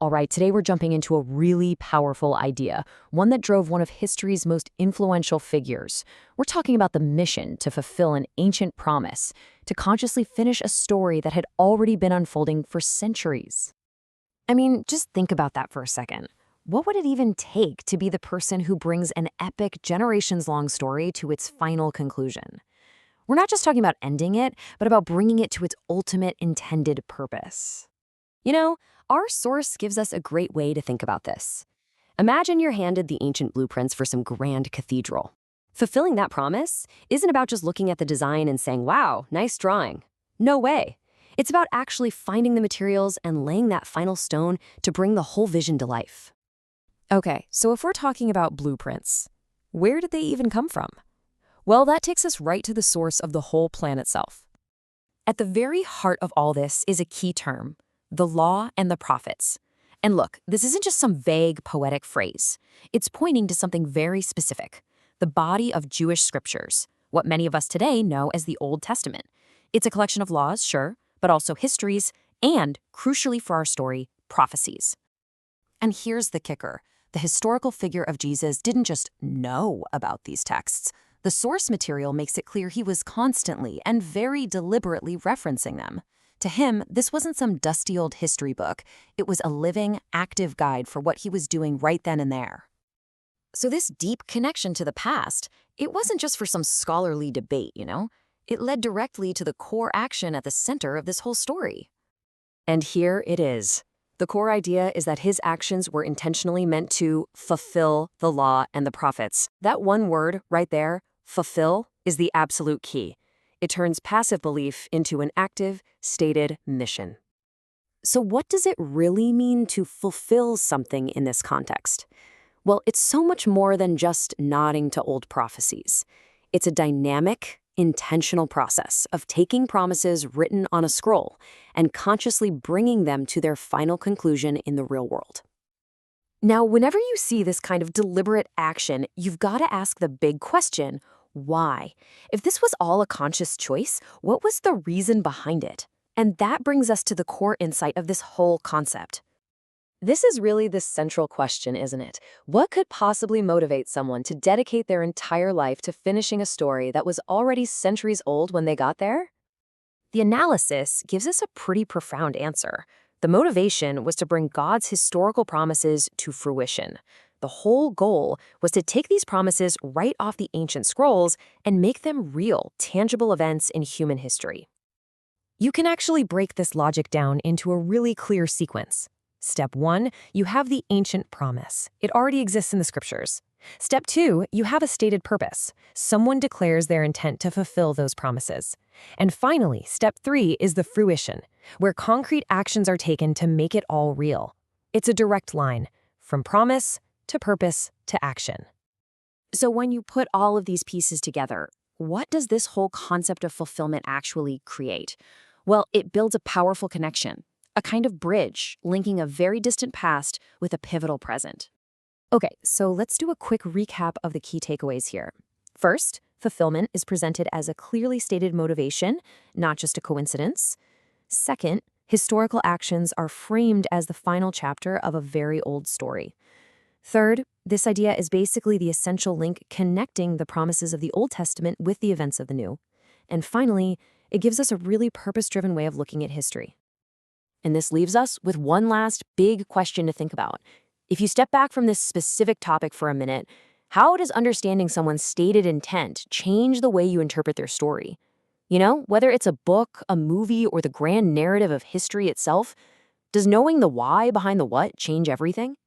All right, today we're jumping into a really powerful idea, one that drove one of history's most influential figures. We're talking about the mission to fulfill an ancient promise, to consciously finish a story that had already been unfolding for centuries. I mean, just think about that for a second. What would it even take to be the person who brings an epic, generations-long story to its final conclusion? We're not just talking about ending it, but about bringing it to its ultimate intended purpose. You know, our source gives us a great way to think about this. Imagine you're handed the ancient blueprints for some grand cathedral. Fulfilling that promise isn't about just looking at the design and saying, wow, nice drawing. No way. It's about actually finding the materials and laying that final stone to bring the whole vision to life. Okay, so if we're talking about blueprints, where did they even come from? Well, that takes us right to the source of the whole plan itself. At the very heart of all this is a key term: the law and the prophets. And look, this isn't just some vague poetic phrase. It's pointing to something very specific: the body of Jewish scriptures, what many of us today know as the Old Testament. It's a collection of laws, sure, but also histories and, crucially for our story, prophecies. And here's the kicker: the historical figure of Jesus didn't just know about these texts. The source material makes it clear he was constantly and very deliberately referencing them. To him, this wasn't some dusty old history book. It was a living, active guide for what he was doing right then and there. So this deep connection to the past, it wasn't just for some scholarly debate, It led directly to the core action at the center of this whole story. And here it is. The core idea is that his actions were intentionally meant to fulfill the law and the prophets. That one word right there, fulfill, is the absolute key. It turns passive belief into an active, stated mission. So what does it really mean to fulfill something in this context? Well, it's so much more than just nodding to old prophecies. It's a dynamic, intentional process of taking promises written on a scroll and consciously bringing them to their final conclusion in the real world. Now, whenever you see this kind of deliberate action, you've got to ask the big question: why? If this was all a conscious choice, what was the reason behind it? And that brings us to the core insight of this whole concept. This is really the central question, isn't it? What could possibly motivate someone to dedicate their entire life to finishing a story that was already centuries old when they got there? The analysis gives us a pretty profound answer. The motivation was to bring God's historical promises to fruition. The whole goal was to take these promises right off the ancient scrolls and make them real, tangible events in human history. You can actually break this logic down into a really clear sequence. Step 1, you have the ancient promise. It already exists in the scriptures. Step 2, you have a stated purpose. Someone declares their intent to fulfill those promises. And finally, step 3 is the fruition, where concrete actions are taken to make it all real. It's a direct line from promise to purpose to action. So when you put all of these pieces together, what does this whole concept of fulfillment actually create? Well, it builds a powerful connection, a kind of bridge linking a very distant past with a pivotal present. Okay, so let's do a quick recap of the key takeaways here. First, fulfillment is presented as a clearly stated motivation, not just a coincidence. Second, historical actions are framed as the final chapter of a very old story. Third, this idea is basically the essential link connecting the promises of the Old Testament with the events of the New. And finally, it gives us a really purpose-driven way of looking at history. And this leaves us with one last big question to think about. If you step back from this specific topic for a minute, how does understanding someone's stated intent change the way you interpret their story? Whether it's a book, a movie, or the grand narrative of history itself, does knowing the why behind the what change everything?